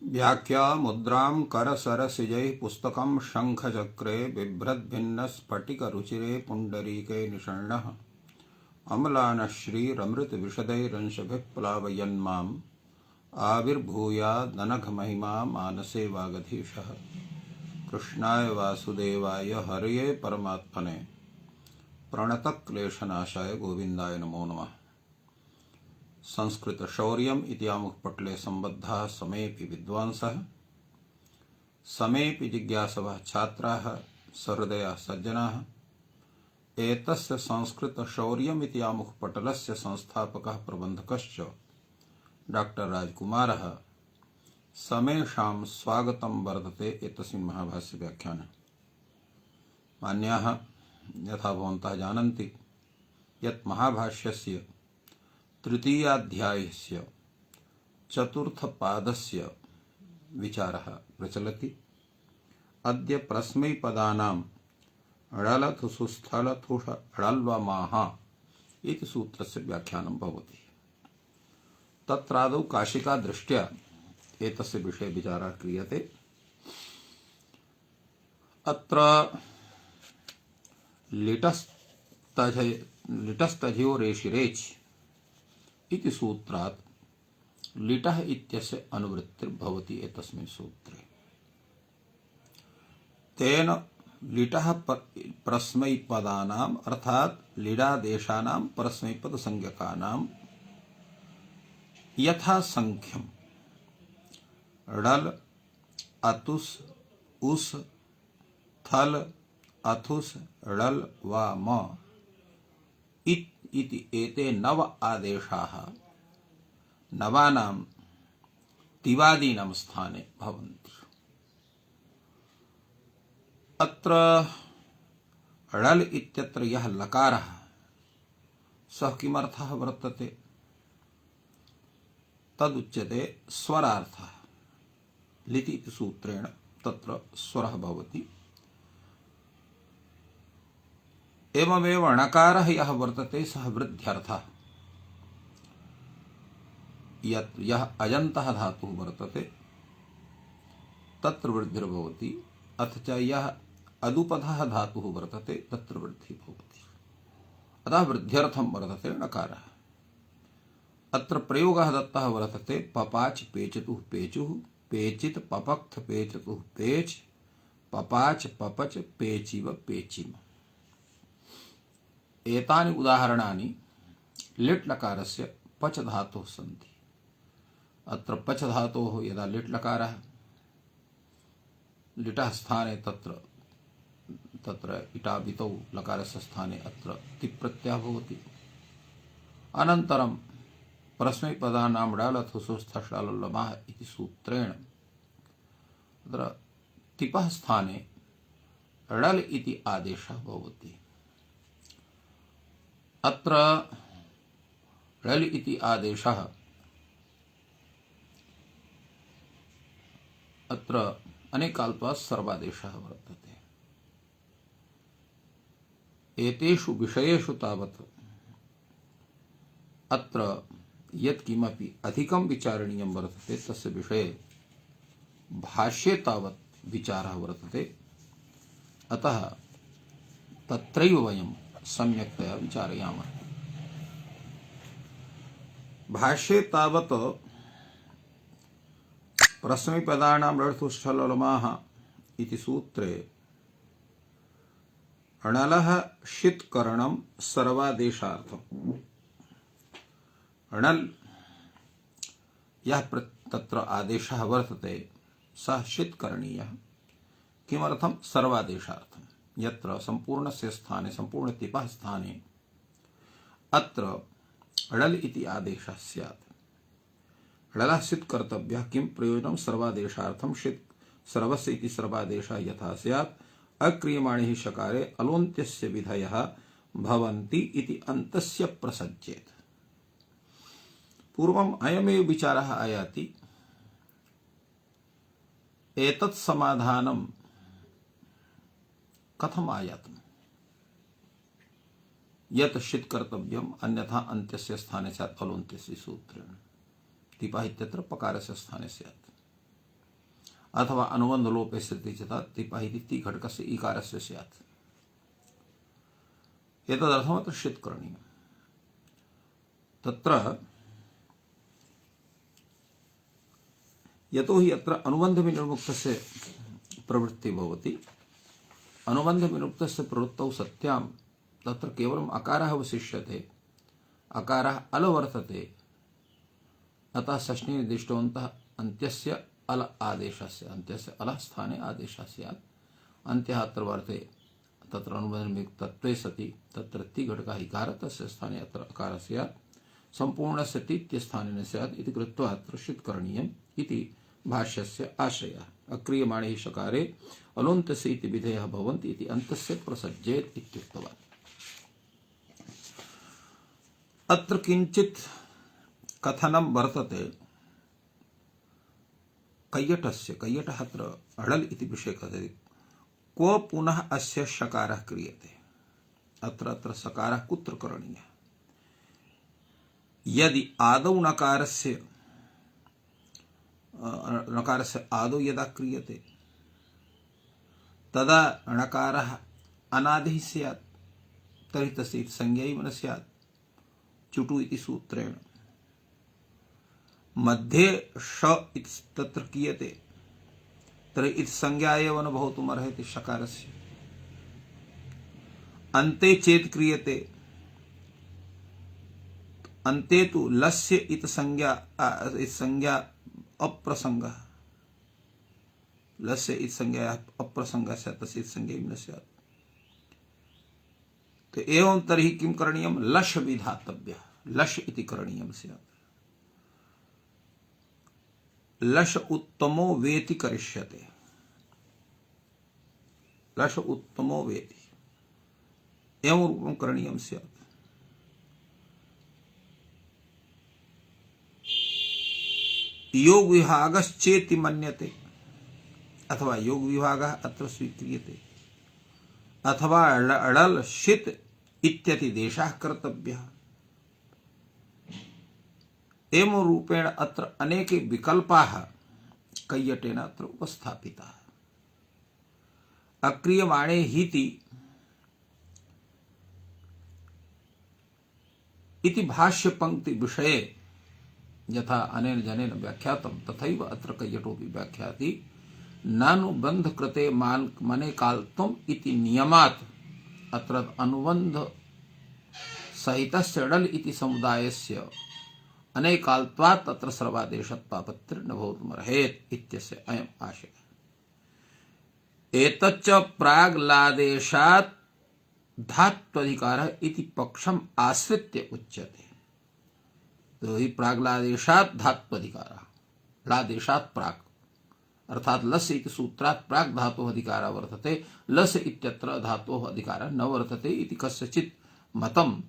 व्याख्या मुद्रां करसरसिजैः पुस्तकं शङ्खचक्रे बिभ्रद्भिन्नस्फटिकरुचिरे पुण्डरीके निषण्णः अम्लानश्रीरमृतविशदैरंशभिः प्लावयन्माम् आविर्भूयादनघमहिमा मानसे वागधीशः। कृष्णाय वासुदेवाय हरये परमात्मने प्रणतक्लेशनाशाय गोविन्दाय नमो नमः। संस्कृत शौर्यम् इति आमुखपटले सम्बद्धाः समेऽपि विद्वांसः समेऽपि जिज्ञासवः छात्राः सहृदयाः सज्जनाः एतस्य संस्कृत शौर्यम् इति आमुखपटलस्य संस्थापकः प्रबन्धकश्च डॉक्टर राजकुमारः समेषां स्वागतं वर्धते एतस्मिन् महाभाष्य व्याख्याने। मान्याः, यथा भवन्तः जानन्ति यत् महाभाष्यस्य तृतीयाध्यायस्य चतुर्थपादस्य विचारः प्रचलति। अद्य प्रस्मैपदानां ळलथुसुस्थलथुष ळल्वमाः इति सूत्रस्य व्याख्यानं भवति। तत्रादौ काशिका दृष्ट्या एतस्य विषये विचारः क्रियते। अत्र लिटस्तथयोरेषिरेच् इति सूत्रात् लिटः इत्यस्य अनुवृत्तिर्भवति एतस्मिन् सूत्रे। तेन लिटः परस्मैपदानाम् अर्थात् लिडादेशानां परस्मैपदसंज्ञकानां यथासंख्यं ळल अतुस् उस् थल अथुस् ळल वा म इति एते नव आदेशाः नवानां तिवादीनां स्थाने भवन्ति। अत्र ळल इत्यत्र यः लकारः सः किमर्थः वर्तते तदुच्यते स्वरार्थः। लिटि इति सूत्रेण तत्र स्वरः भवति। एवमेव णकारः यः वर्तते सः वृद्ध्यर्थः। यः अजन्तः धातुः वर्तते तत्र वृद्धिर्भवति, अथ च यः अदुपधः धातुः वर्तते तत्र वृद्धिः भवति। अतः वृद्ध्यर्थं वर्तते णकारः। अत्र प्रयोगः दत्तः वर्तते पपाच पेचतुः पेचुः पेचित पपक्थ पेचतुः पेच पपाच पपच पेचिव पेचिम। एतानि उदाहरणानि लिट् लकारस्य पच धातोः सन्ति। अत्र पच धातोः यदा लिट् लकारः लिटः स्थाने तत्र इटाबितौ लकारस्य स्थाने अत्र तिप्रत्ययः भवति। अनन्तरं परस्मैपदानां ळलथुसुस्थलल्लमाः इति सूत्रेण तत्र तिपः स्थाने ळल इति आदेशः भवति। अत्र ळल इति आदेशः अत्र अनेकाल्पात् सर्वादेशः वर्तते। एतेषु विषयेषु तावत् अत्र यत्किमपि अधिकं विचारणीयं वर्तते तस्य विषये भाष्ये तावत् विचारः वर्तते। अतः तत्रैव वयं सम्यक्तया विचारयामः। भाष्ये तावत् परस्मैपदानां ळलथुस्थलल्लमाः इति सूत्रे णलः षित्करणं सर्वादेशार्थम्। णल् यः तत्र आदेशः वर्तते सः षित्करणीयः। किमर्थं? सर्वादेशार्थं। यत्र सम्पूर्णस्य स्थाने सम्पूर्णतिपः स्थाने अत्र ळल् इति आदेशः स्यात्। ळलः षित् कर्तव्यः। किं प्रयोजनं? सर्वादेशार्थं षित् सर्वस्य इति सर्वादेशः यथा स्यात् अक्रियमाणे हि शकारे अलोन्त्यस्य विधयः भवन्ति इति अन्तस्य प्रसज्येत। पूर्वम् अयमेव विचारः आयाति। एतत् समाधानं कथम् आयातम्? यत् षित् कर्तव्यम् अन्यथा अन्त्यस्य स्थाने स्यात् अलोन्त्यस्य सूत्रेण। टिपः इत्यत्र पकारस्य स्थाने स्यात्। अथवा अनुबन्धलोपे स्थितिः च तिपः इति ति घटकस्य इकारस्य स्यात्। एतदर्थमत्र षित् करणीयम्। तत्र यतोहि अत्र अनुबन्धविनिर्मुक्तस्य प्रवृत्तिः भवति, अनुबन्धविनिर्मुक्तस्य प्रवृत्तौ सत्यां तत्र केवलम् अकारः अवशिष्यते, अकारः अल वर्तते, अतः षष्ठी निर्दिष्टवन्तः अन्त्यस्य अल आदेशस्य, अन्त्यस्य अल स्थाने आदेशः स्यात्। अन्त्यः अत्र वर्ते तत्र अनुबन्धविनिर्मुक्तत्वे सति तत्र ति घटकः इकारः, तस्य स्थाने अत्र अकारः स्यात्, सम्पूर्णस्य तित्य स्थाने न स्यात् इति कृत्वा अत्र षित् करणीयम् इति भाष्यस्य आशयः। अक्रियमाणे हि शकारे अलोन्तस्य इति विधेयः भवन्ति इति अन्तस्य प्रसज्जेत् इत्युक्तवान्। अत्र किञ्चित् कथनं वर्तते कैयटस्य। कैयटः अत्र अडल् इति विषये कथयति। क्व पुनः अस्य शकारः क्रियते। अत्र सकारः कुत्र करणीयः? यदि आदौ नकारस्य आदौ यदा क्रियते तदा णकारः अनादिः स्यात्, तर्हि तस्य संज्ञा एव न स्यात् चुटु इति सूत्रेण। मध्ये ष इति तत्र क्रियते तर्हि इति संज्ञा एव न भवितुमर्हति शकारस्य। अन्ते चेत् क्रियते, अन्ते तु लस्य इति संज्ञा अप्रसंगः, लस्य इति संज्ञा अप्रसंगः स्यात्, तस्य इति संज्ञा न स्यात्। तो एवं तर्हि किं करणीयं? लश विधातव्यः, लश इति करणीयं स्यात्। लश उत्तमो वेति करिष्यते, लश उत्तमो वेति एवं रूपं करणीयं स्यात्। योग विभागश्चेति मन्यते, अथवा योग विभागः अत्र स्वीक्रियते, अथवा अडल षित् इत्यति देशः कर्तव्यः। एवं रूपेण अत्र अनेके विकल्पाः कैयटेन अत्र उपस्थापिताः। अक्रियमाणे हीति इति भाष्य पंक्ति विषये यथा अनेन जनेन व्याख्यातं तथैव अत्र कैयटोपि व्याख्याति। नानुबन्ध कृते मने काल्त्वम् इति नियमात् अत्र अनुबन्ध सहितस्य अडल् इति समुदायस्य अनेकाल्त्वात् तत्र सर्वादेशत्वापत्तिर् न भवितुमर्हेत् इत्यस्य अयम् आशयः। एतच्च प्राग्लादेशात् धात्वधिकारः इति पक्षम् आश्रित्य उच्यते। तो ही प्राग्लादेशात् धात्वधिकारः, लादेशात् प्राक् अर्थात लस इति सूत्रात् प्राक् धातोः अधिकारः वर्तते, लस इत्यत्र धातोः अधिकारः न वर्तते इति कस्यचित् मतं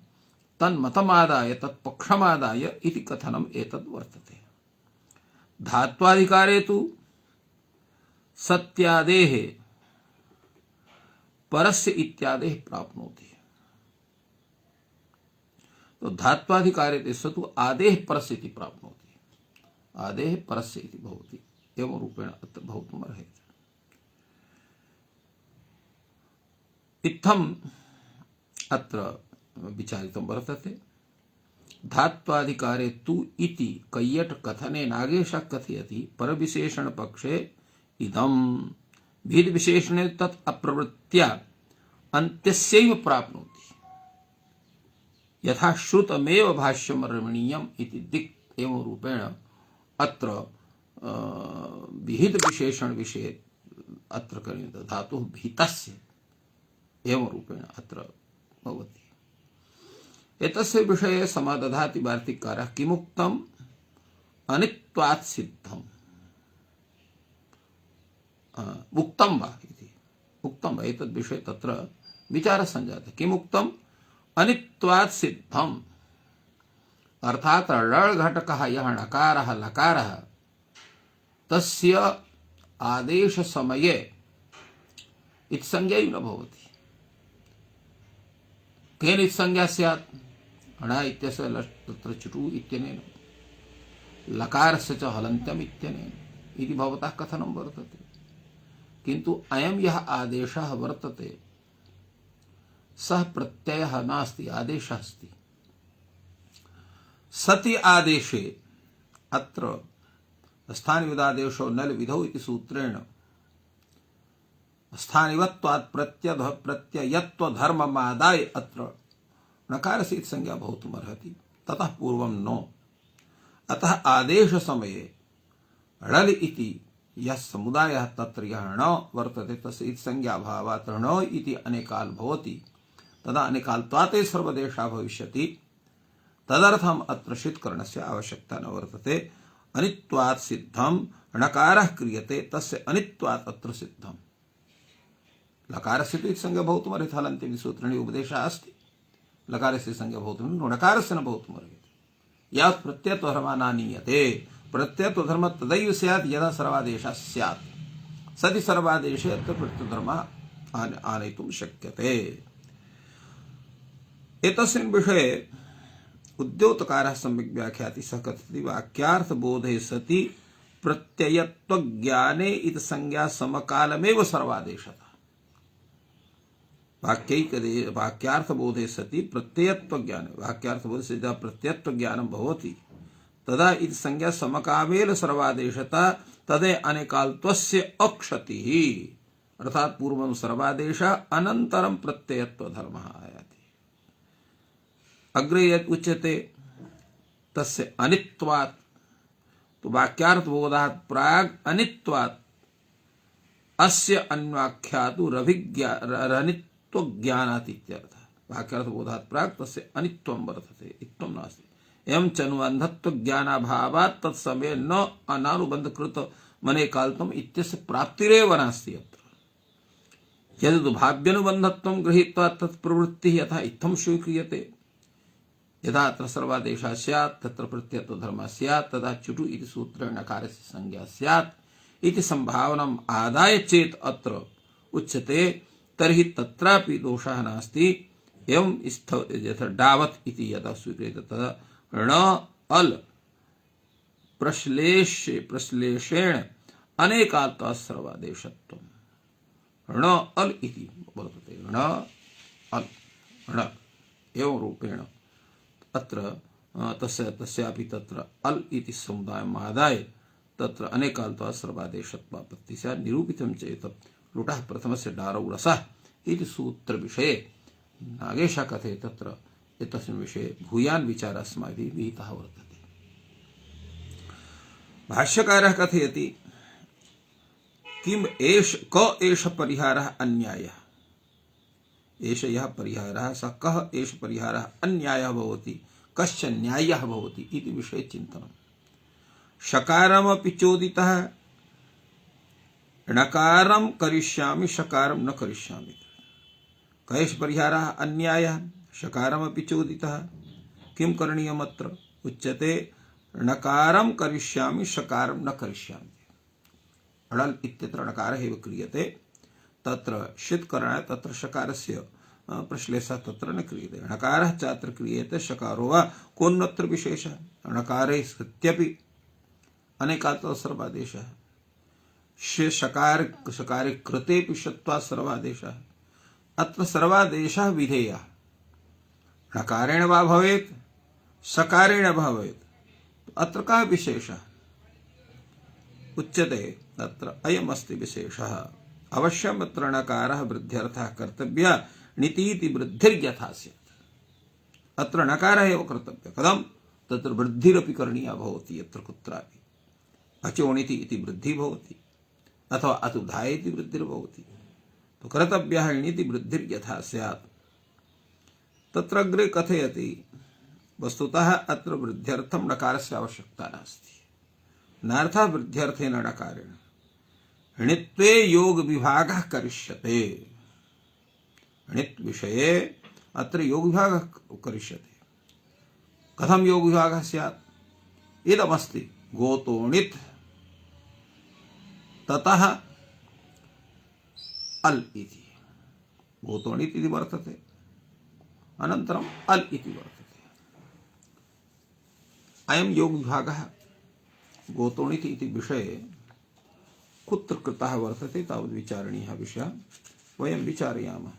तन्मतमादाय तत्पक्षमादाय इति कथनम् एतद् वर्तते। धात्वाधिकारे तु सत्यादेः परस्य इत्यादेः प्राप्नोति। तो धात्वाधिकारे तेषु तु आदेः परस्य इति प्राप्नोति, आदेः परस्य इति भवति। एवं रूपेण अत्र भवितुमर्हति। इत्थम् अत्र विचारितं वर्तते। धात्वाधिकारे तु इति कैयट कथने नागेशः कथयति परविशेषण पक्षे इदं भेद विशेषणे तत् अप्रवृत्त्या अन्त्यस्यैव प्राप्नोति। यथा श्रुतमेव भाष्यं रमणीयम् इति दिक् एवं रूपेण अत्र विहित विशेषण विषये अत्र करणीयः। धातुः भीतस्य एवं रूपेण अत्र भवति। एतस्य विषये समादधाति वार्तिककारः किमुक्तम् अनित्वात् सिद्धम् उक्तं वा इति। उक्तं वा एतद् विषये तत्र विचारः सञ्जातः। किमुक्तम् अनित्वात् सिद्धम् अर्थात् ळळ घटकः यः णकारः लकारः तस्य आदेश समये इत्संज्ञा न भवति। केन इत्संज्ञा स्यात्? ण इत्यस्य तत्र चुटु इत्यनेन, लकारस्य च हलन्त्यम् इत्यनेन। इति भवतः कथनं वर्तते, किन्तु अयं यः आदेशः वर्तते सः प्रत्ययः नास्ति, आदेशः अस्ति। सति आदेशे अत्र स्थानिविदादेशो नल विधौ इति सूत्रेण स्थानिवत्वात् प्रत्ययत्व धर्ममादाय अत्र नकारस्य इति संज्ञा भवितुमर्हति, ततः पूर्वं नो। अतः आदेश समये णल् इति यः समुदायः तत्र यः ण वर्तते तस्य इति संज्ञाभावात् ण इति अनेकाल् भवति, तदा अनेकाल्त्वात् सर्वदेशः भविष्यति। तदर्थम् अत्र षित्करणस्य आवश्यकता न वर्तते। अनित्वात् सिद्धं णकारः क्रियते, तस्य अनित्वात् अत्र सिद्धम्। लकारस्य तु इति संज्ञा भवितुमर्हति, हलन्ति इति सूत्रेण उपदेशः अस्ति। लकारस्य संज्ञा भवितुं णकारस्य न भवितुमर्हति। यावत् प्रत्ययत्वधर्मः नानीयते, प्रत्ययत्वधर्मः तदैव स्यात् यदा सर्वादेशः स्यात्। सति सर्वादेशे अत्र प्रत्ययधर्मः आनयितुं शक्यते। एतस्मिन् विषये उद्योतकारः सम्यक् व्याख्याति। सः कथति वाक्यार्थबोधे सति प्रत्ययत्वज्ञाने इति संज्ञा समकालमेव सर्वादेशतः। वाक्यार्थबोधे सति प्रत्ययत्वज्ञाने, वाक्यार्थबोधे से यदा प्रत्ययत्वज्ञानं भवति तदा इति संज्ञा समकामेन सर्वादेशतः तदे अनेकाल्त्वस्य अक्षतिः, अर्थात् पूर्वं सर्वादेशः अनन्तरं प्रत्ययत्वधर्मः आयाति। अग्रे यत् उच्यते तस्य अनित्वात्, तो वाक्यार्थबोधात् प्राग् अनित्वात् अस्य अन्वाख्यातु रनित्वज्ञानात् इत्यर्थः। वाक्यार्थबोधात् प्राग् तस्य अनित्वं वर्तते, इत्थं नास्ति। एवं च अनुबन्धत्वज्ञानाभावात् तत्समये न अनानुबन्धकृत मनेकाल्त्वम् इत्यस्य प्राप्तिरेव नास्ति। अत्र यदुभाव्यनुबन्धत्वं गृहीत्वा तत्प्रवृत्तिः यथा इत्थं स्वीक्रियते, यदा अत्र सर्वादेशः स्यात् तत्र प्रत्ययत्वधर्मः स्यात्, तदा चुटु इति सूत्रेण नकारस्य संज्ञा स्यात् इति संभावनम् आदाय चेत् अत्र उच्यते, तर्हि तत्रापि दोषः नास्ति। एवं यथा डावत् इति यदा स्वीक्रियते तदा ण अल् प्रश्लेषेण अनेकाल्त्वात् सर्वादेशत्वम्। ण अल् इति वर्तते, ण अल् ण एवं रूपेण अत्र तस्यापि तत्र अल् इति समुदायम् आदाय तत्र अनेकाल्त्वात् सर्वादेशत्वापत्तिः स्यात्। निरूपितं चेत् लुटः प्रथमस्य डारौ रसः इति सूत्रविषये नागेशः कथयति। तत्र एतस्मिन् विषये भूयान् विचारः अस्माभिः विहितः वर्तते। भाष्यकारः कथयति किम् एष परिहारः अन्यायः। एष यः परिहारः सः कः एष परिहारः अन्यायः भवति, कश्च न्यायः भवति इति विषये चिन्तनम्। शकारमपि चोदितः णकारं करिष्यामि शकारं न करिष्यामि। कः परिहारः अन्यायः, शकारमपि चोदितः, किं करणीयम् अत्र उच्यते णकारं करिष्यामि शकारं न करिष्यामि। णल् इत्यत्र णकारः एव क्रियते, तत्र षित्करणाय तत्र शकारस्य प्रश्लेषः तत्र न क्रियते। णकारः चात्र क्रियते, शकारो वा कोन्नत्र विशेषः। णकारे सत्यपि अनेकाल्त्वात् सर्वादेशः, शकारे कृतेपि षत्वात् सर्वादेशः। अत्र सर्वादेशः विधेयः, णकारेण वा भवेत् शकारेण भवेत्, अत्र कः विशेषः उच्यते। तत्र अयमस्ति विशेषः। अवश्यम् अत्र णकारः वृद्ध्यर्थः कर्तव्यः, णितीति वृद्धिर्यथा स्यात्। अत्र णकारः एव कर्तव्यः, कथं तत्र वृद्धिरपि करणीया भवति। यत्र कुत्रापि अचोणिति इति वृद्धिः भवति अथवा अतुधाय इति वृद्धिर्भवति, तो कर्तव्यः णिति वृद्धिर्यथा स्यात्। तत्र अग्रे कथयति वस्तुतः अत्र वृद्ध्यर्थं णकारस्य आवश्यकता नास्ति। नार्थः वृद्ध्यर्थेन णकारेण णित्वे योग विभागः करिष्यते। णित् विषये अत्र योग विभागः करिष्यते। कथं योग विभागः स्यात्, इदमस्ति गोतो णित् ततः अल् इति। गोतो णित् इति वर्तते, अनन्तरम् अल् इति वर्तते। अयं योग विभागः गोतो णित् इति विषये कुत्र कृतः वर्तते तावद् विचारणीयः विषयः वयं विचारयामः।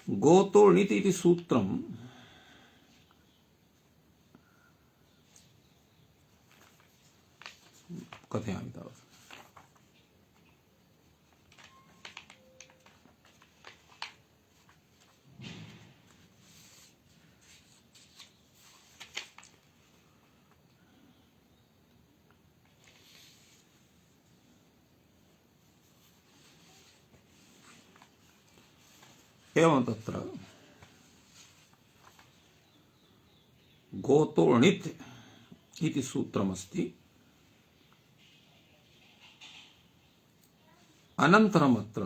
गोतोणिति इति सूत्रं कथयामि तावत्। एवं तत्र गोतोणित् इति सूत्रमस्ति। अनन्तरमत्र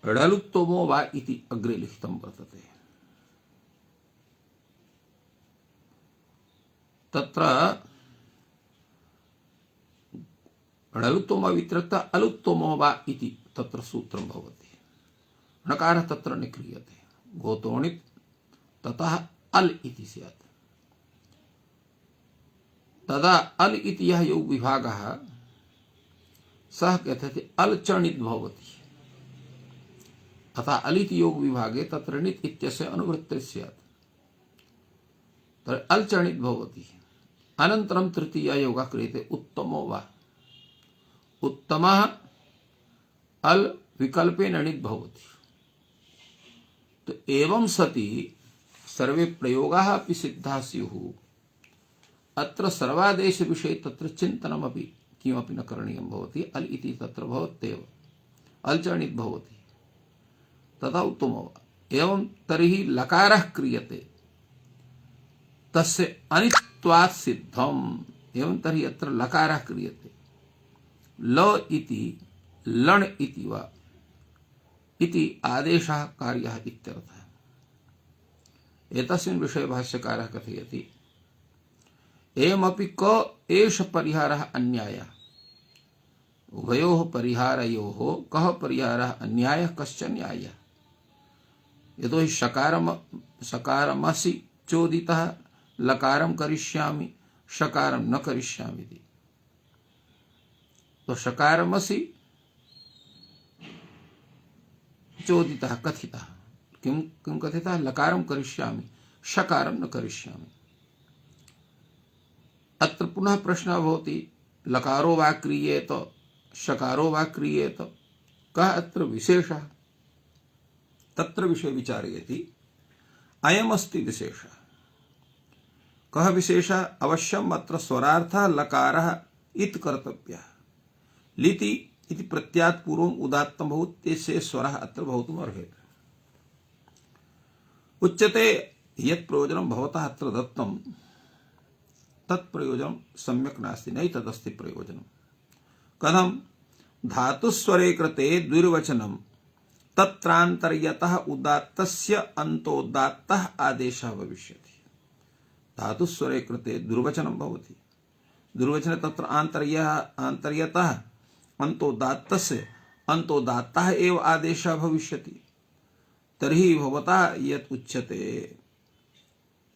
ळलुत्तमो वा इति अग्रे लिखितं वर्तते। तत्र णलुत्तमो व्यतिरिक्त अलुत्तमो वा इति तत्र सूत्रं भवति। णकारः तत्र न क्रियते। गोतोणित् ततः अल् इति स्यात्। तदा अल् इति यः योग विभागः सः कथ्यते अल् चणित् भवति। अतः अल् इति योग विभागे तत्र णित् इत्यस्य अनुवृत्तिः स्यात्। तर्हि अल् चणित् भवति। अनन्तरं तृतीयः योगः क्रियते उत्तमो वा। उत्तमः अल् विकल्पेन णित् भवति। तो एवं सति सर्वे प्रयोगाः अपि सिद्धाः स्युः। अत्र सर्वादेश विषये तत्र चिन्तनमपि किमपि न करणीयं भवति। अल् इति तत्र भवत्येव। अल् च णित् भवति। तथा उत्तमो वा। एवं तर्हि लकारः क्रियते तस्य अनित्वात् सिद्धम्। एवं तर्हि अत्र लकारः क्रियते। ल इति लण् इति वा इति आदेशः कार्यः इत्यर्थः। एतस्मिन् विषये भाष्यकारः कथयति एवमपि क एष परिहारः अन्यायः। उभयोः परिहारयोः कः परिहारः अन्यायः कश्च न्यायः। यतो हि शकारमसि चोदितः लकारं करिष्यामि शकारं न करिष्यामि इति। तो शकारमसि चोदितः कथितः किं कथितः लकारं करिष्यामि शकारं न करिष्यामि। अत्र पुनः प्रश्नः भवति लकारो वा क्रियेत शकारो वा क्रियेत कः अत्र विशेषः। तत्र विषये विचारयति अयमस्ति विशेषः। कः विशेषः। अवश्यम् अत्र स्वरार्थः लकारः इति कर्तव्यः। लिति इति प्रत्यात् पूर्वम् उदात्तं भवति तेस्य स्वरः अत्र भवितुम् अर्हति। उच्यते यत् प्रयोजनं भवतः अत्र दत्तं तत् प्रयोजनं सम्यक् नास्ति। नैतदस्ति प्रयोजनं। कथं धातुस्वरे कृते द्विर्वचनं तत्रान्तर्यतः उदात्तस्य अन्तोदात्तः आदेशः भविष्यति। धातुस्वरे कृते द्विर्वचनं भवति। द्विर्वचने तत्र आन्तर्यतः अन्तोदात्तस्य अन्तोदात्तः एव आदेशः भविष्यति। तर्हि भवतः यत् उच्यते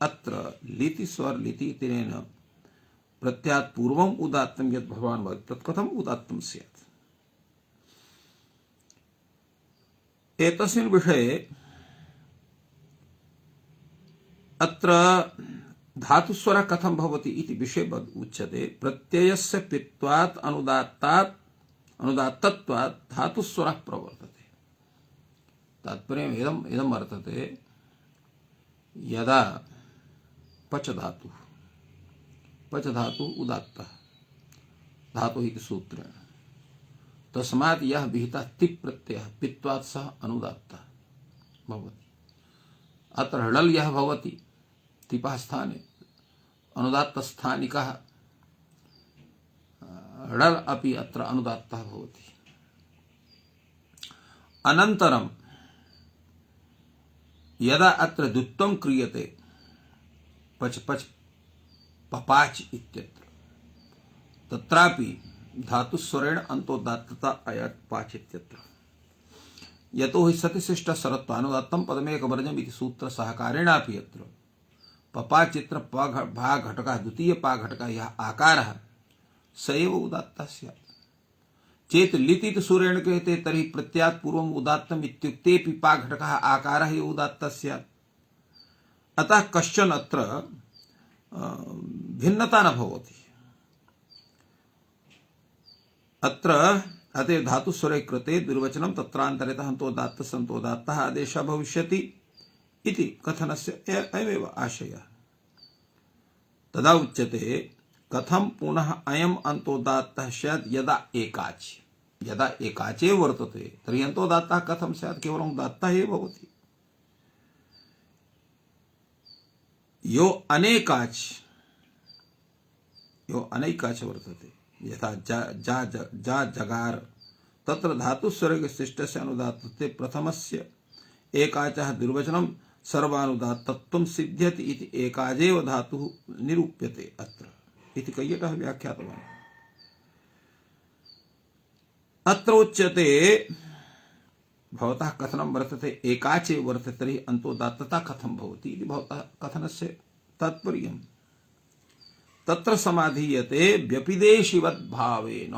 अत्र लिति स्वर लिति इत्यनेन प्रत्यात् पूर्वम् उदात्तं यत् भवान् वदति तत् कथम् उदात्तं स्यात्। एतस्मिन् विषये अत्र धातुस्वरः कथं भवति इति विषये उच्यते। प्रत्ययस्य पित्वात् अनुदात्तत्वात् धातुस्वरः प्रवर्तते। तात्पर्यम् इदं वर्तते यदा पच धातु उदात्तः धातुः इति सूत्रेण तस्मात् यः विहितः तिप् प्रत्ययः पित्वात् सह अनुदात्तः भवति। अत्र ळल् यः भवति तिपः स्थाने अनुदात्तस्थानिकः ळल् अपि अत्र अनुदात्तः भवति। अनन्तरं यदा अत्र द्वित्वं क्रियते पच पच पपाच इत्यत्र तत्रापि धातुस्वरेण अन्तोदात्तता आयात् पाच इत्यत्र। यतो हि सतिशिष्ट सरत्वानुदात्तम पदमेकवर्जम इति सूत्र सहकारेणापि यत्र पपा चित्र भा घटकः द्वितीय पा घटकः यः आकारः स एव उदात्तः स्यात्। चेत लिति सूर्येण कहते तर्हि प्रत्यात् पूर्वम् उदात्तम् इत्युक्तेऽपि पा घटकः आकारः एव उदात्तः स्यात्। अतः कश्चन अत्र भिन्नता न भवति। अत्र अतएव धातुस्वरे कृते द्विर्वचनं तत्रान्तरितः हन्तोदात्तः सन्तोदात्तः आदेशः भविष्यति इति कथनस्य अयमेव आशयः। तदा उच्यते कथं पुनः अयम् अन्तोदात्तः स्यात् यदा एकाचे वर्तते तर्हि अन्तोदात्तः कथं स्यात्, केवलं उदात्तः एव भवति। यो अनैकाच वर्तते यथा जा जगार तत्र धातुस्वरशिष्टस्य अनुदात्तत्वे प्रथमस्य एकाचः द्विर्वचनं सर्वानुदात्तत्वं सिद्ध्यति इति एकाजेव धातुः निरूप्यते अत्र इति कैयटः व्याख्यातवान्। अत्र उच्यते भवतः कथनं वर्तते एकाचे वर्तते तर्हि अन्तोदात्तता कथं भवति इति भवतः कथनस्य तात्पर्यम्। तत्र समाधीयते व्यपिदेशिवद्भावेन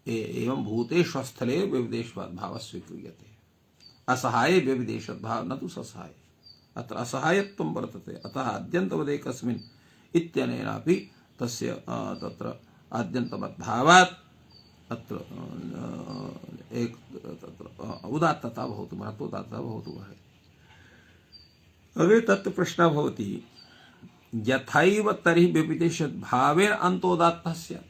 एवं भूतेष्वस्थले व्यपिदेशवद्भावः स्वीक्रियते। असहाये व्यपिदेशवद्भावः न तु ससहाये। अत्र असहायत्वं वर्तते, अतः आद्यन्तवदेकस्मिन् इत्यनेनापि तस्य तत्र आद्यन्तवद्भावात् अत्र एक तत्र उदात्तता भवतु महत्वोदात्तता भवतु। अग्रे तत्र प्रश्नः भवति यथैव तर्हि व्यपिदेशभावेन अन्तोदात्तः स्यात्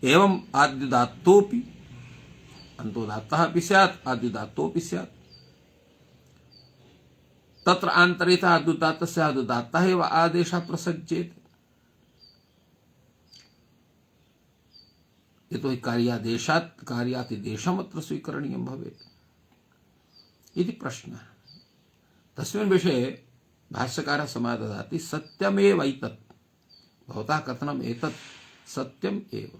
एवम् आद्युदात्तोऽपि अन्तोदात्तः अपि स्यात् आद्युदात्तोऽपि स्यात्। तत्र आन्तरितः आद्युदात्तस्य आद्युदात्तः एव आदेशः प्रसज्येत। यतोहि कार्यादेशात् कार्यातिदेशम् अत्र स्वीकरणीयं भवेत् इति प्रश्नः। तस्मिन् विषये भाष्यकारः समाददाति सत्यमेव एतत् भवतः कथनम् एतत् सत्यम् एव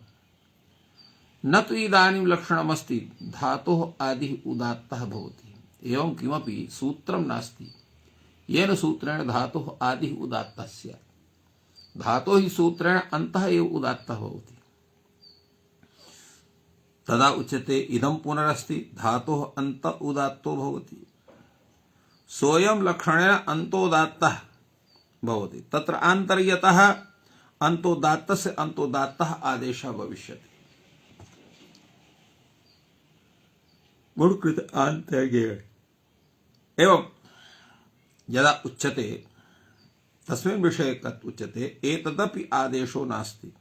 न तु इदानीं लक्षणमस्ति धातोः आदिः उदात्तः भवति। एवं किमपि सूत्रं नास्ति येन सूत्रेण धातोः आदिः उदात्तः स्यात्। धातोः हि सूत्रेण अन्तः एव उदात्तः भवति। तदा उच्यते इदं पुनरस्ति धातोः अन्त उदात्तो भवति। सोऽयं लक्षणेन अन्तोदात्तः भवति। तत्र आन्तर्यतः अन्तोदात्तस्य अन्तोदात्तः आदेशः भविष्यति। गुणकृत आन्तर्येण एवं यदा उच्यते तस्मिन् विषये कत् उच्यते एतदपि आदेशो नास्ति।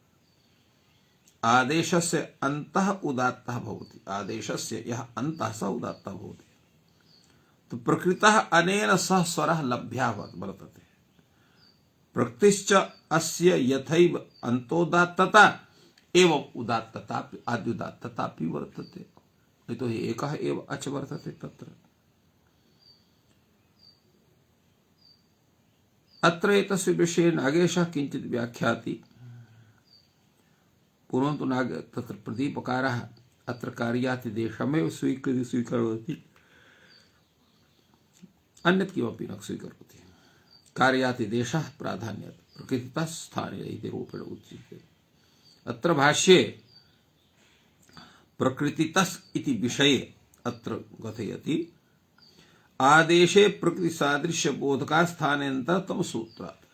आदेशस्य अन्तः उदात्तः भवति। आदेशस्य यः अन्तः स उदात्तः भवति। तो प्रकृतः अनेन सह स्वरः लभ्यः वर्तते। प्रकृतिश्च अस्य यथैव अन्तोदात्तता एवं उदात्तता आद्युदात्ततापि वर्तते। यतोहि एकः एव अच वर्तते तत्र। अत्र एतस्य विषये नागेशः किञ्चित् व्याख्याति। पूर्वं तु तत्र प्रदीपकारः अत्र कार्यातिदेशमेव स्वीकरोति, अन्यत् किमपि न स्वीकरोति। कार्यातिदेशः प्राधान्यत् प्रकृतितः स्थाने इति रूपेण उच्यते। अत्र भाष्ये प्रकृतितः इति विषये अत्र कथयति आदेशे प्रकृतिसादृश्य बोधका स्थानेन्तरतम सूत्रात्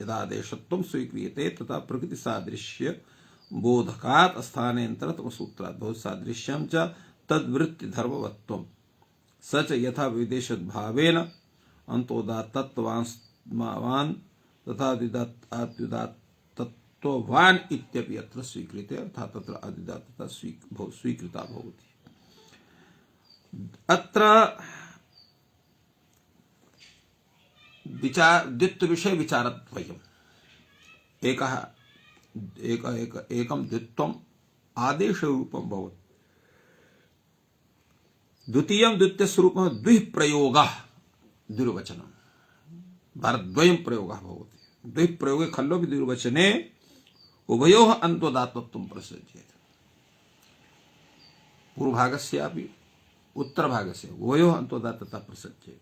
यदा आदेशत्वं स्वीक्रियते तथा प्रकृतिसादृश्य बोधकात् स्थानेन्तरतम सूत्रात् भवति सादृश्यं च तद्वृत्ति धर्मवत्वं स च यथा विदेशभावेन अन्तोदात्तत्वान् तथा आद्युदात्तत्वान् इत्यपि अत्र स्वीक्रियते, अर्थात् तत्र आद्युदात्तता स्वीकृता भवति। अत्र द्वित्वविषये विचारद्वयम्। एकं द्वित्वम् आदेशरूपं भवति। द्वितीयं द्वितीयस्वरूपं द्विप्रयोगः द्विर्वचनं भारद्वयं प्रयोगः भवति। द्विप्रयोगे खल्वपि द्विर्वचने उभयोः अन्तोदात्तत्वं प्रसज्येत। पूर्वभागस्यापि उत्तरभागस्य उभयोः अन्तोदात्तता प्रसज्येत।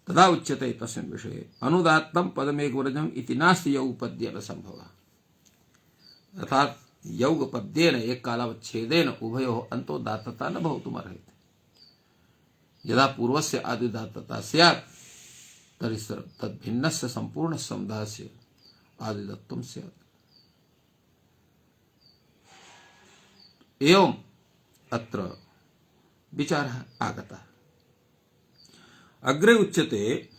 तदा उच्यते तस्मिन् विषये अनुदात्तं पदमेकवर्जम् इति नास्ति यौगपद्येन संभवः। अर्थात यौगपद्येन एक कालावच्छेदेन उभयोः अन्तोदात्तता न भवितुमर्हति। यदा पूर्वस्य आदिदात्तता स्यात् तर्हि तद्भिन्नस्य सम्पूर्णस्य समुदायस्य आदिदत्तं स्यात्। एवम् अत्र विचारः आगतः। अग्रे उच्यते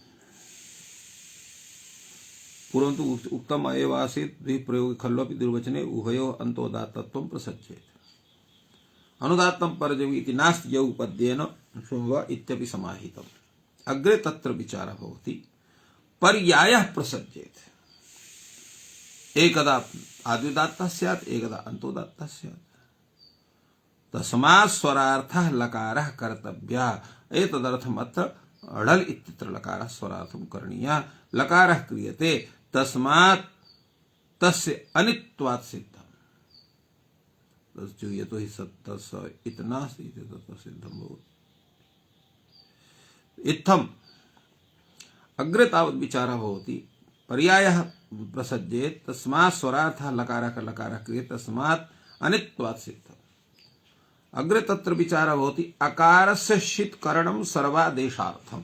पूर्वं तु उक्तम् एव आसीत् द्विप्रयोगे खल्वपि दुर्वचने उभयोः अन्तोदात्तत्वं प्रसज्येत। अनुदात्तं परजवि इति नास्ति यौगपद्येन संभवः इत्यपि समाहितम्। अग्रे तत्र विचारः भवति पर्यायः प्रसज्येत। एकदा आदिदात्तः स्यात् एकदा अन्तोदात्तः स्यात्। तस्मात् स्वरार्थः लकारः कर्तव्यः। एतदर्थम् अत्र अढल इत्यत्र लकारः स्वरार्थं करणीयः। लकारः क्रियते तस्मात् तस्य अनित्वात् सिद्धम्। यतो हि सत्तस्य इतना तत्र सिद्धं भवति। इत्थम् अग्रे तावत् विचारः भवति पर्यायः प्रसज्येत तस्मात् स्वरार्थः लकारः क्रियते तस्मात् अनित्वात् सिद्धम्। अग्रे तत्र विचारः भवति अकारस्य षित्करणं सर्वादेशार्थम्।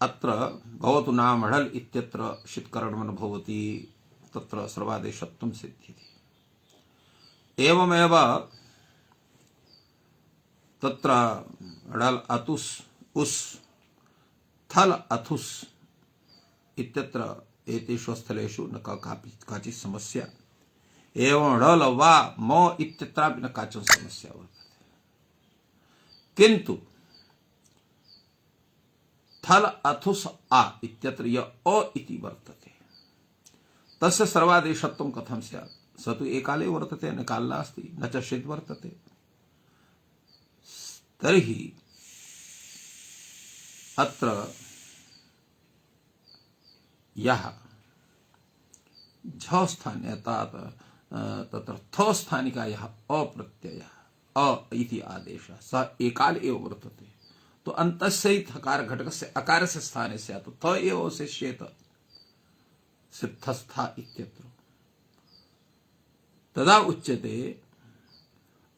अत्र भवतु नाम अढल इत्यत्र षित्करणं न भवति तत्र सर्वादेशत्वं सिद्ध्यति। एवमेव तत्र अढल अतुस् उस् थल अथुस् इत्यत्र एतेषु स्थलेषु न काचित् समस्या। एवं ढल वा म इत्यत्रापि न काचन समस्या वर्तते। किन्तु थल अथुस आ इत्यत्र य अ इति वर्तते तस्य सर्वादेशत्वं कथं स्यात्? स तु एकाले वर्तते न काल नास्ति न च षित् वर्तते। तर्हि अत्र यः झ स्थाने तत्र थ स्थानिकायः अप्रत्ययः अ इति आदेशः सः एकाल एव वर्तते। तो अन्तस्य थकार घटकस्य अकारस्य स्थाने स्यात् थ एव अवशिष्येत सिद्धस्था इत्यत्र। तदा उच्यते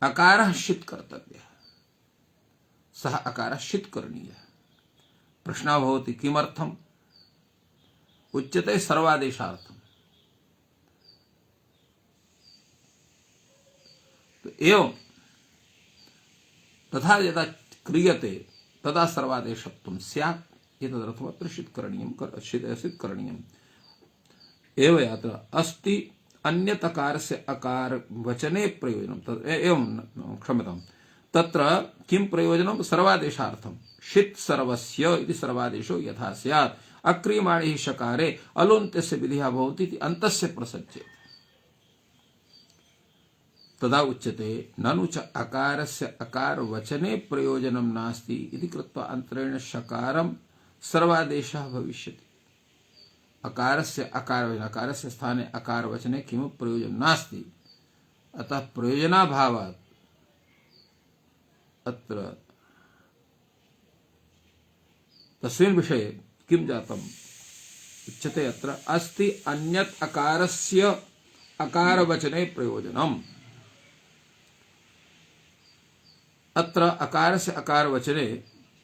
अकारः षित् कर्तव्यः सः अकारः षित् करणीयः। प्रश्नः भवति किमर्थम्? उच्यते सर्वादेशार्थम्। एवं तथा यदा क्रियते तदा सर्वादेशत्वं स्यात्। एतदर्थम् अत्र षित् करणीयम्। एव अत्र अस्ति अन्यत् अकारस्य अकार वचने प्रयोजनम्। एवं क्षम्यताम् तत्र किं प्रयोजनं? सर्वादेशार्थम्। षित् सर्वस्य इति सर्वादेशो यथा स्यात् अक्रियमाणे हि शकारे अलोन्त्यस्य विधिः भवति इति अन्तस्य प्रसज्येत। तदा उच्यते ननु च अकारस्य अकार वचने प्रयोजनं नास्ति इति कृत्वा अन्तरेण शकारं सर्वादेशः भविष्यति। अकारस्य स्थाने अकार वचने किमपि प्रयोजनं नास्ति। अतः प्रयोजनाभावात् अत्र तस्मिन् विषये किं जातम्? उच्यते अत्र अस्ति अन्यत् अकारस्य अकार वचने प्रयोजनम्। अत्र अकारस्य अकार वचने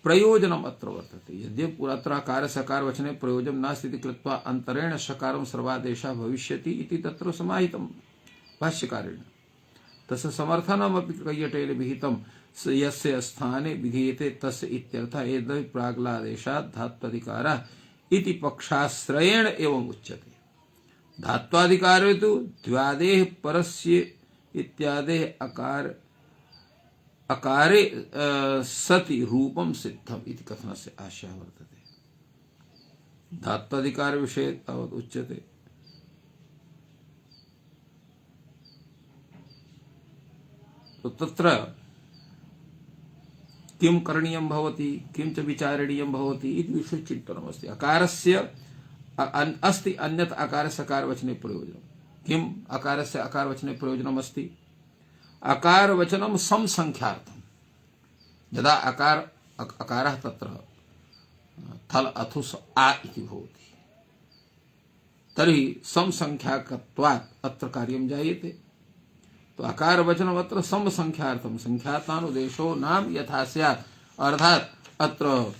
प्रयोजनम् अत्र वर्तते। यद्यपि अत्र अकारस्य अकार वचने प्रयोजनं नास्ति इति कृत्वा अन्तरेण शकारं सर्वादेशः भविष्यति इति तत्र समाहितं भाष्यकारेण। तस्य समर्थनमपि कैयटेन विहितं यस्य स्थाने विधीयते तस्य इत्यर्थः। यद्यपि प्राग्लादेशात् धात्वाधिकारः इति पक्षाश्रयेण एवं उच्यते। धात्वाधिकारे तु द्व्यादेः परस्य इत्यादेः अकारे सति रूपं सिद्धम् इति कथनस्य आशयः वर्तते। धात्वाधिकार विषये तावत् उच्यते। तो तत्र किं करणीयं भवति किं च विचारणीयं भवति इति विषये चिन्तनमस्ति। अकारस्य अस्ति अन्यत् अकारस्य अकारवचने प्रयोजनम्। किम अकारस्य अकारवचने प्रयोजनमस्ति? अकारवचनं समसंख्यार्थं। यदा अकारः तत्र थल अथुस आ इति भवति तर्हि समसंख्याकत्वात् अत्र कार्यं जायते। तो अकारवचनम् अत्र समसंख्यार्थं संख्यातानुदेशो नाम यथा स्यात्, अर्थात् अत्र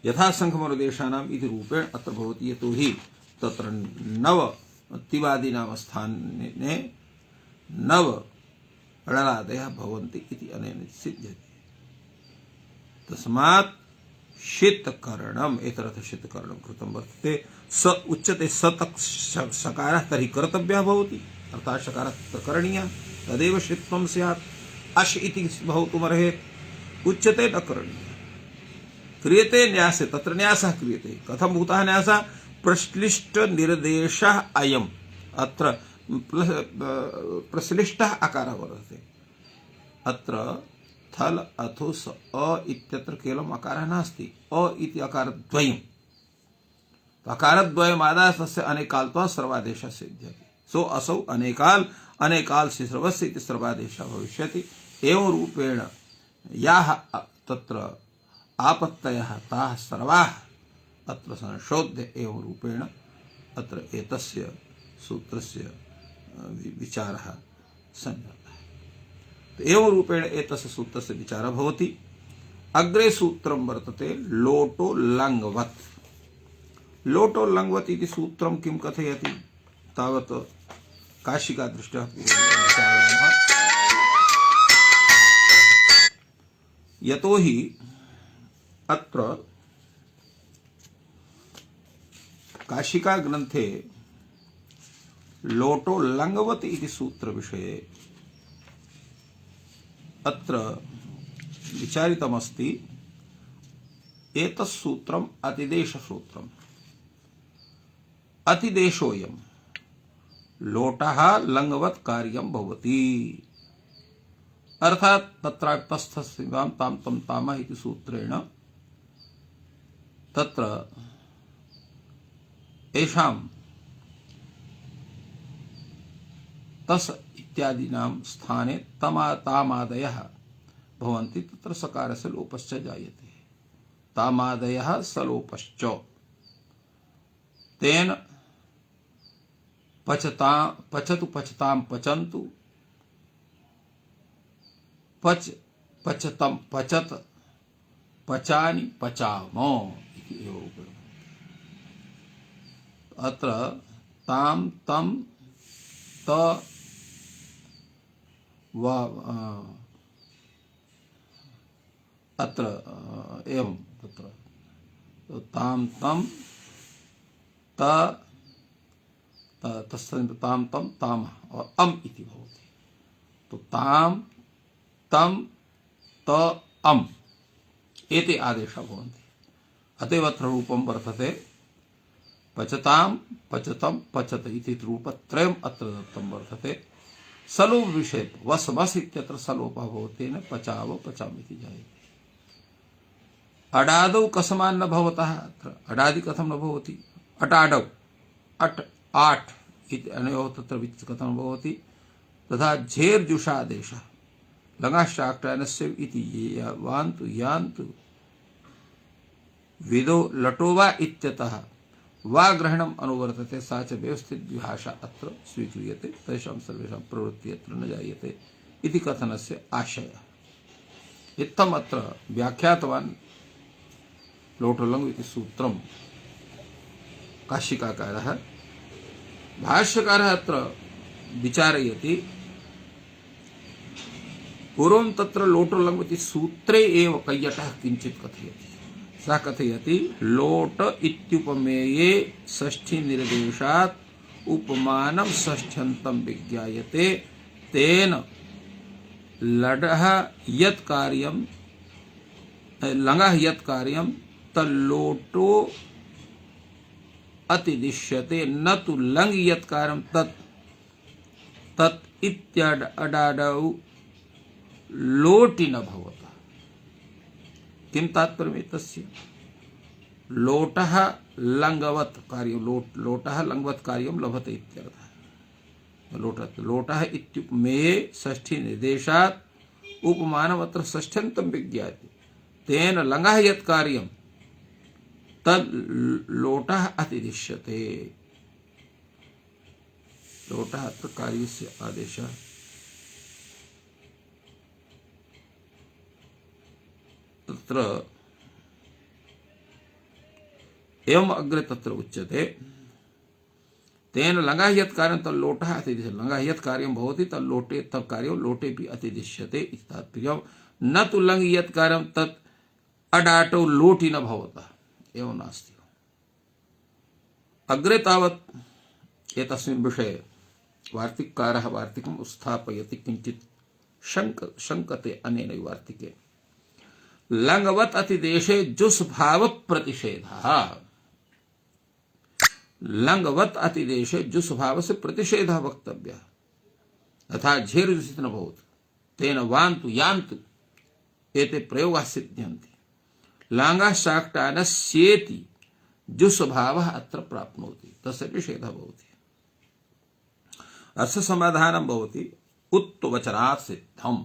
यथा संख्यमनुदेशानाम् इति रूपेण अत्र भवति। यतोहि तत्र नव तिवादीनां स्थाने नव ळलादयः भवन्ति इति अनेन सिद्ध्यति। तस्मात् शीतकरणम् एतरथ शीतकरणं कृतं वर्तते। स उच्यते सतक् सकारः तर्हि कर्तव्यः भवति, अर्थात् सकारः तत्र करणीयः, तदेव शीत्वं स्यात्। अश् इति भवितुमर्हेत्, उच्यते न करणीयः, क्रियते न्यासे, तत्र न्यासः क्रियते। कथं भूतः न्यासः? प्रश्लिष्ट निर्देशः अयम्। अत्र प्रश्लिष्टः अकारः वर्तते। अत्र थल अथुस अ इत्यत्र केवलम् अकारः नास्ति, अ इति अकारद्वयम्। अकारद्वयमादाय तस्य अनेकाल्त्वात् सर्वादेशः सिद्ध्यति। सो असौ अनेकाल अनेकाल से सर्वस्य इति सर्वादेशः भविष्यति। एवं रूपेण याः तत्र आपत्तयः ताः सर्वाः अत्र संशोध्य एवं रूपेण अत्र एतस्य सूत्रस्य विचारः संजातः। तो एवं रूपेण एतस्य सूत्रस्य विचारः भवति। अग्रे सूत्रं वर्तते लोटो लङ्वत्। लोटो लङ्वत् इति सूत्रं किं कथयति तावत् काशिका दृष्ट्या विचारयामः। यतोहि अत्र काशिका ग्रंथे लोटो लङ्वत् इति सूत्र विषये अत्र विचारितमस्ति। एतत् सूत्रम् अतिदेश सूत्रम्। अतिदेशोऽयं लोटः लङ्वत् कार्यं भवति, अर्थात् तत्राप्तस्थस्थितां तां तं तामः इति सूत्रेण तत्र एषां तस् इत्यादीनां स्थाने तामादयः भवन्ति, तत्र सकारस्य लोपश्च जायते। तामादयः सलोपश्च। तेन पचतु पचतां पचन्तु, पचतं पचत, पचानि पचाम इति एव रूपेण। अत्र ताम तम त व अत्र एवं तत्र ताम तम त तस्य ताम तम ताम और अम इति भवति। तो ताम तम त अम एते आदेशाः भवन्ति। अतएव अत्र रूपं वर्तते पचतां पचतं पचत इति रूपत्रयम् अत्र दत्तं वर्तते। सलोप विषये वस वस इत्यत्र सलोपः भवति, न पचाव पचाम इति जायते। अडादौ कसमान् न भवतः, अत्र अडादि कथं न भवति? अटाडौ अट आठ इति अनयोः तत्र विच कथं भवति? तथा झेर्जुषादेशः लङाश्चाक्टायनस्य इति वान्तु यान्तु विदो लटो वा इत्यतः वा ग्रहणम् अनुवर्तते, सा च व्यवस्थित विभाषा अत्र स्वीक्रियते, तेषां सर्वेषां प्रवृत्तिः अत्र न जायते इति कथनस्य आशयः। इत्थम् अत्र व्याख्यातवान् लोटोलङ् इति सूत्रं काशिकाकारः। भाष्यकारः अत्र विचारयति पूर्वं तत्र लोटोलङ् इति सूत्रे एव कैयटः किञ्चित् कथयति। सः कथयति लोट इत्युपमेये षष्ठी निर्देशात् उपमानं षष्ठ्यन्तं विज्ञायते, तेन लडः यत् कार्यं लङः यत् कार्यं तल्लोटो अतिदिश्यते, न तु लङ् यत् कार्यं तत् तत् इत्यडादौ लोटि न भवतः। किं तात्पर्यम् एतस्य? लोटः लंगवत कार्य लोटः लंगवत कार्यम लभते इत्यर्थः। लोटः इत्युपमेये षष्ठी निर्देशात् उपमानमत्र षष्ठ्यन्तं विज्ञायते तेन लंगः यत् कार्यं तद् लोटः अतिदिश्यते। लोटः अत्र कार्यस्य आदेशः। तत्र एवं अग्रे तत्र उच्यते तेन लंगः यत् कार्यं तत् लोटः अतिदिश्यते। लंगः यत् कार्यं भवति तत् लोटे तत् कार्यं लोटे भी अतिदिश्यते इति तात्पर्यम्। न तु लंग यत् कार्यं तत् अडाटौ लोटि न भवतः एवं नास्ति। अग्रे तावत् एतस्मिन् विषये वार्तिककारः वार्तिकम् उत्स्थापयति। किञ्चित् शङ्कते अनेन वार्तिकेन। लंगवत् अतिदेशे जुस् भाव प्रतिषेधः। लंगवत् अतिदेशे जुस् भाव से प्रतिषेधः वक्तव्यः। तथा झेर्जुसित न भवतु तेन वान्तु यान्तु एते प्रयोगाः सिद्ध्यन्ति। लाङ्गः शाक्टानस्येति जुस् भावः अत्र प्राप्नोति तस्य निषेधः भवति। अस्य समाधानं भवति उत्तवचनात् सिद्धम्।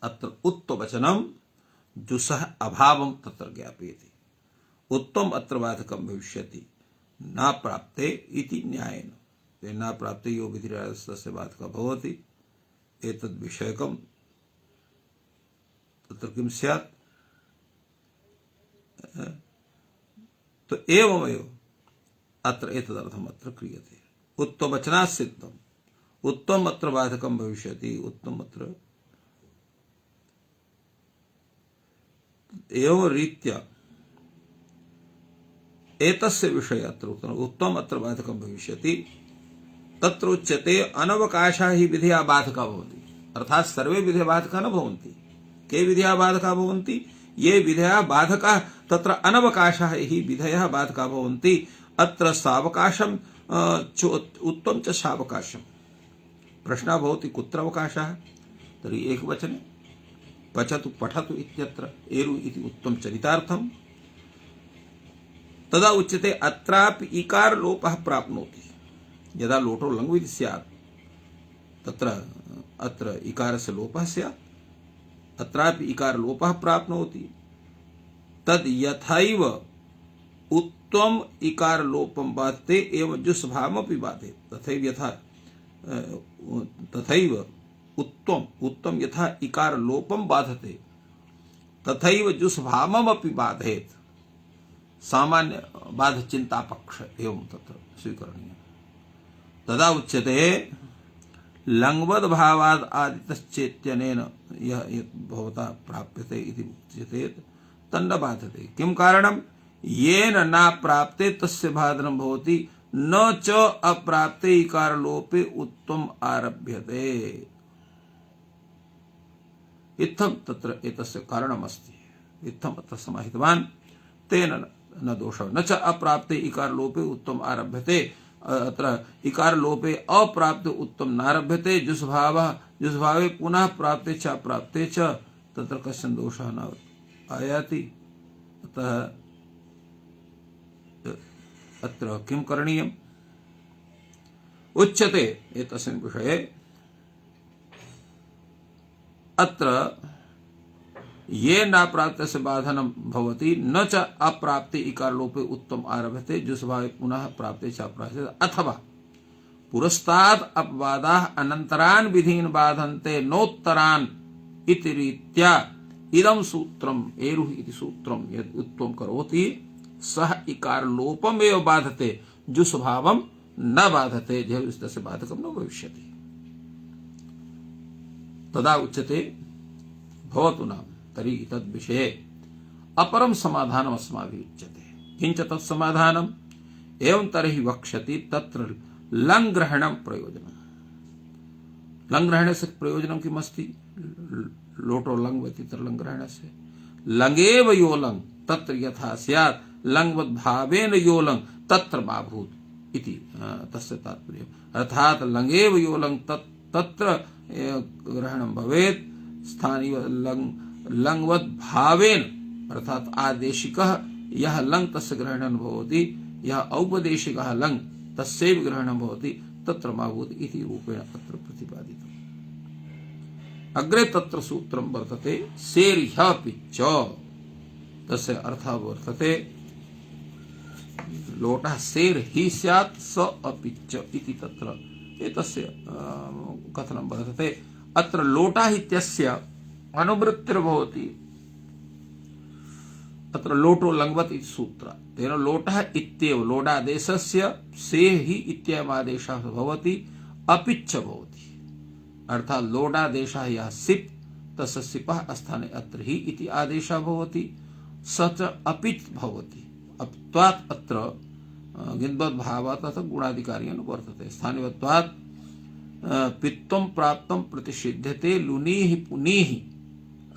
अत्र उत्तवचनं जुसः अभावं तत्र ज्ञापयति। उत्तम अत्र बाधकं भविष्यति न प्राप्ते इति न्यायेन। ते न प्राप्ते यो विधिराजस्य बाधकः भवति एतद् विषयकं तत्र किं स्यात्। तो एवमेव अत्र एतदर्थम् अत्र क्रियते। उत्तमवचनात् सिद्धम्। उत्तम अत्र बाधकं भविष्यति। उत्तम अत्र एवं रीत्या एतस्य विषये अत्र उत्तम अत्र बाधकं भविष्यति। तत्र उच्यते अनवकाशः हि विधया बाधकः भवति। अर्थात् सर्वे विधयः बाधकः न भवन्ति। के विधयः बाधकः भवन्ति? ये विधयः बाधकः तत्र अनवकाशः हि विधयः बाधकः भवन्ति। अत्र सावकाशं उत्तम च सावकाशम्। प्रश्नः भवति कुत्र अवकाशः? तर्हि एकवचने पचतु पठतु इत्यत्र एरु इति उत्तम चरितार्थम्। तदा उच्यते अत्रापि इकार लोपः प्राप्नोति। यदा लोटो लङ्विति स्यात् तत्र अत्र इकारस्य लोपः स्यात्। अत्रापि इकार लोपः प्राप्नोति। तद् यथैव उत्तम इकार लोपं बाधते एवं जुस् भावमपि बाधेत्। तथैव यथा तथैव उत्तम यथा इकार लोपं बाधते तथैव जुस् भावमपि बाधेत्। सामान्य बाध चिंता पक्ष एवं तत्र स्वीकरणीय। तदा उच्यते लङ्वद् भावाद् आदितश्चेत्यनेन यः भवता प्राप्यते इति उच्यते तन्न बाधते। किं कारणं? येन न प्राप्ते तस्य बाधनं भवति न च अप्राप्ते इकार लोपे उत्तम आरभ्यते। इत्थं तत्र एतस्य कारणमस्ति। इत्थम् अत्र समाहितवान् तेन न दोषः न च अप्राप्ते इकार लोपे उत्तम आरभ्यते। अत्र इकार लोपे अप्राप्ते उत्तम नारभ्यते। जुस् भावे पुनः प्राप्ते च अप्राप्ते च तत्र कश्चन दोषः न आयाति। अतः अत्र किं करणीयम्? उच्यते एतस्मिन् विषये अत्र ये न प्राप्तस्य बाधनं भवति न च अप्राप्ते इकार लोपे उत्तम आरभते जुस् भावे पुनः प्राप्ते च अप्राप्ते। अथवा पुरस्ताद अपवादाः अनन्तरान् विधीन् बाधन्ते नोत्तरान् इति रीत्या इदं सूत्रम् एरुः इति सूत्रं यद् उत्तम करोति सः इकार लोपम् एव बाधते जुस् भावं न बाधते। तस्य बाधकं न भविष्यति। तदा उच्यते भवतु नाम तर्हि तद्विषये अपरं समाधानम् अस्माभिः उच्यते। किञ्च तत् समाधानम्? एवं तर्हि वक्ष्यति तत्र लङ्ग्रहणं प्रयोजनम्। लङ्ग्रहणस्य प्रयोजनं किम् अस्ति? लोटो लङ्वति तत्र लङ्ग्रहणस्य लङ्गेव यो लङ् तत्र यथा स्यात् लङ्वद् भावेन यो लङ् तत्र मा भूत् इति तस्य तात्पर्यम्। अर्थात् लङ्गेव यो लङ् तत्र ग्रहणं भवेत्। स्थानीय लङ्वद् भावेन अर्थात् आदेशिकः यः लङ् तस्य ग्रहणं भवति यः औपदेशिकः लङ् तस्यैव ग्रहणं भवति तत्र मा भूत् इति रूपेण अत्र प्रतिपादितम्। अग्रे तत्र सूत्रं वर्तते सेर् ह्यपि च, तस्य अर्थः वर्तते लोटः सेर् हि स्यात् स अपि च इति तत्र एतस्य कथनं वर्तते। अत्र लोटः इत्यस्य अनुवृत्तिर्भवति, अत्र लोटो लङ्वत् इति सूत्र, तेन लोटः इत्येव लोडादेशस्य से हि इत्ययमादेशः भवति अपिच्च भवति, अर्थात् लोडादेशः यः सिप् तस्य सिपः स्थाने अत्र हि इति आदेशः भवति, स च अपिच् भवति। अप्त्वात् अत्र गिन्वद्भावात् अथ गुणाधिकारी अनुवर्तते। स्थानिवत्वात् पित्वं प्राप्तं प्रतिषिध्यते लुनीः पुनीः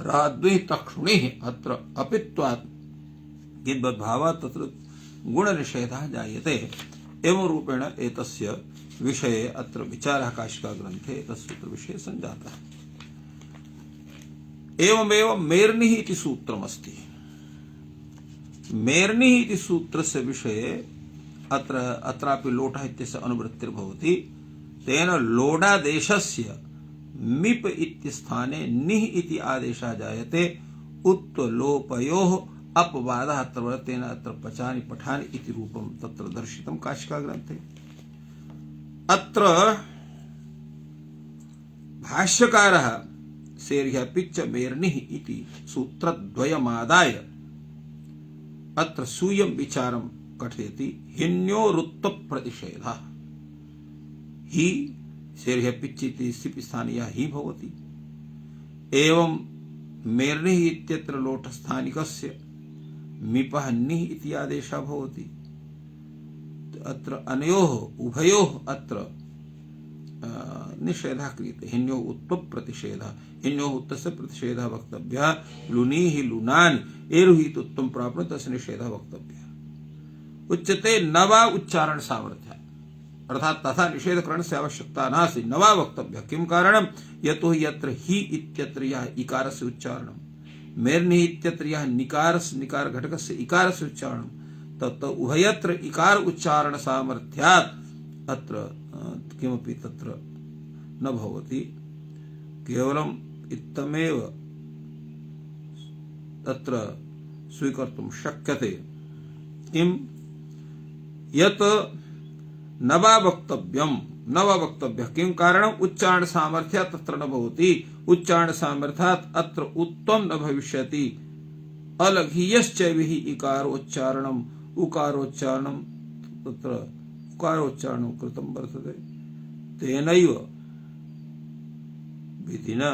राद्विः तक्षुणिः, अत्र अपित्वात् गिन्वद्भावात् तत्र गुणनिषेधः जायते। एवं रूपेण एतस्य विषये अत्र विचारः काशिका ग्रन्थे एतत्सूत्र विषये सञ्जातः। एवमेव मेर्निः इति सूत्रमस्ति। मेर्निः इति सूत्रस्य विषये अत्रापि लोटः इत्यस्य अनुवृत्तिर्भवति। तेन लोडादेशस्य मिप् इति स्थाने निः इति आदेशः जायते। उत्लोपयोः अपवादः अत्र वर्तते, तेन अत्र पचानि पठानि इति रूपं तत्र दर्शितं काशिका ग्रन्थे। अत्र भाष्यकारः सेर्ह्यपिच्च मेर्निः इति सूत्रद्वयमादाय अत्र सूयं विचारं कथयति। हिन्योरुत्तप्रतिषेधः, हि सेर्ह्यपिच् इति सिप् स्थाने यः हि भवति, एवं मेर्निः इत्यत्र लोटस्थानिकस्य मिपः निः इति आदेशः भवति। अत्र अनयोः उभयोः अत्र निषेधः क्रियते। हिन्योः उत्तप्रतिषेधः, हिन्योः उत्तस्य प्रतिषेधः वक्तव्यः। लुनीः लुनानि एरुहि उत्तम प्राप्नुं तस्य निषेधः वक्तव्यः। उच्यते न वा उच्चारण सामर्थ्य, अर्थात तथा निषेधकरणस्य आवश्यकता नास्ति, न वा वक्तव्यः। किं कारणं? यतो हि यत्र हि इत्यत्र यः इकारस्य उच्चारणं, मेर्निः इत्यत्र यः निकारस्य निकार घटकस्य इकारस्य उच्चारणं, तत् उभयत्र इकार उच्चारण सामर्थ्यात् अत्र किमपि तत्र न भवति। केवलम् इत्थमेव तत्र स्वीकर्तुं शक्यते। किं? यत् न वा वक्तव्यं, न वा वक्तव्यः। किं कारणम्? उच्चारण सामर्थ्यात् तत्र न भवति। उच्चारण सामर्थ्यात् अत्र उत्तम न भविष्यति। अलघीयश्चैव इकारोच्चारणम् उकारोच्चारणं तत्र उकारोच्चारणं कृतं वर्तते, तेनैव विधिना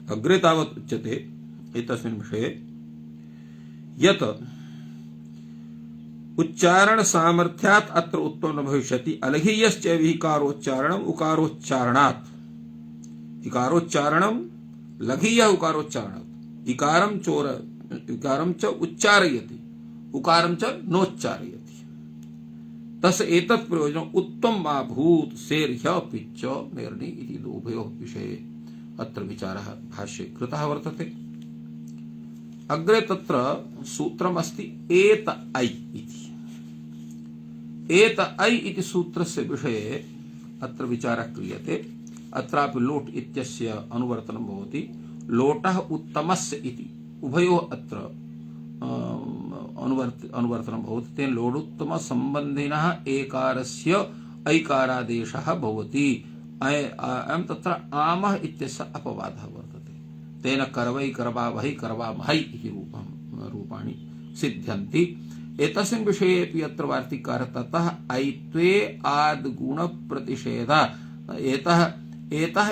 अग्रे तावत् उच्यते एतस्मिन् विषये यत् उच्चारण सामर्थ्यात् अत्र उत्तम न भविष्यति। अलघीयश्चैव इकारोच्चारणम् उकारोच्चारणात्, इकारोच्चारणं लघीयः उकारोच्चारणात्, इकारं च उच्चारयति, उकारं च नोच्चारयति। तस्य एतत् प्रयोजनम् उत्तम मा भूत् सेर्ह्यपिच्च मेर्नि इति उभयोः विषये अत्र विचारः भाष्ये कृतः वर्तते। अग्रे तत्र सूत्रमस्ति एत ऐ इति। एत ऐ इति सूत्रस्य विषये अत्र विचारः क्रियते। अत्रापि लोट इत्यस्य अनुवर्तनं भवति। लोटः उत्तमस्य इति उभयोः अत्र अनुवर्तनं भवति। तेन लोडुत्तम सम्बन्धिनः एकारस्य ऐकारादेशः भवति। अयं तत्र आमः इत्यस्य अपवादः वर्तते। तेन करवै करवावहै करवामहै इति रूपाणि सिद्ध्यन्ति। एतस्मिन् विषयेऽपि अत्र वार्तिककारः ततः ऐत्वे आद्गुणप्रतिषेधः, एतः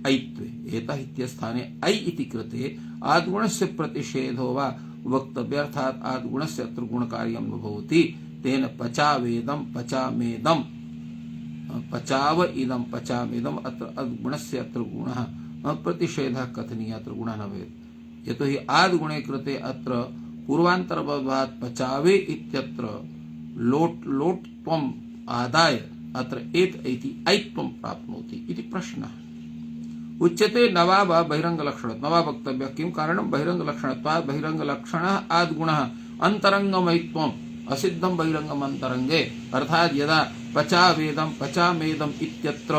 ऐत्वे, एतः इत्यस्थाने ऐ इति कृते आद्गुणस्य प्रतिषेधो वा वक्तव्यः, अर्थात् आद्गुणस्य अत्र गुणकार्यं न भवति। तेन पचावेदं पचामेदं पचाव इदं पचामेदम् अत्र अद्गुणस्य अत्र गुणः प्रतिषेधः कथनीयः, अत्र गुणः न भवेत्। यतो हि आद्गुणे कृते अत्र पूर्वान्तरपदात् पचावे इत्यत्र लोट्त्वम् आदाय अत्र एत इति ऐत्वं प्राप्नोति इति प्रश्नः। उच्यते नवाब बहिरंगलक्षण। नवाब वक्तव्य किं कारणं बहिरंगलक्षणत्वात् बहिरंगलक्षणः आद्गुणः अन्तरंगमयित्वम् असिद्धं बहिरंगम अंतरंगे अर्थात यदा पचावेदं पचामेदम् इत्यत्र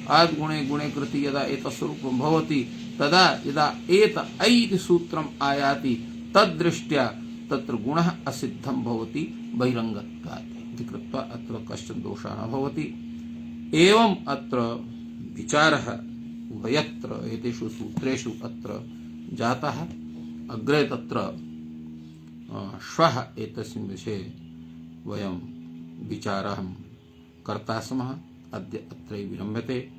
आद्गुणे गुणे कृति यदा एतस्वरूपं भवति तदा यदा एत ऐ इति सूत्रम् आयाति तद्दृष्ट्या तत्र गुणः असिद्धं भवति बहिरंगत्वात् इति कृत्वा अत्र कश्चन दोषः न भवति। एवम् अत्र विचारः उभयत्र एतेषु सूत्रेषु अत्र जातः। अग्रे तत्र श्वः एतस्मिन् विषये वयं विचारं कर्ता स्मः। अद्य अत्रैव विरम्यते।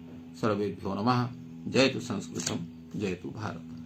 सर्वेभ्यो नमः। जयतु संस्कृतं, जयतु भारतम्।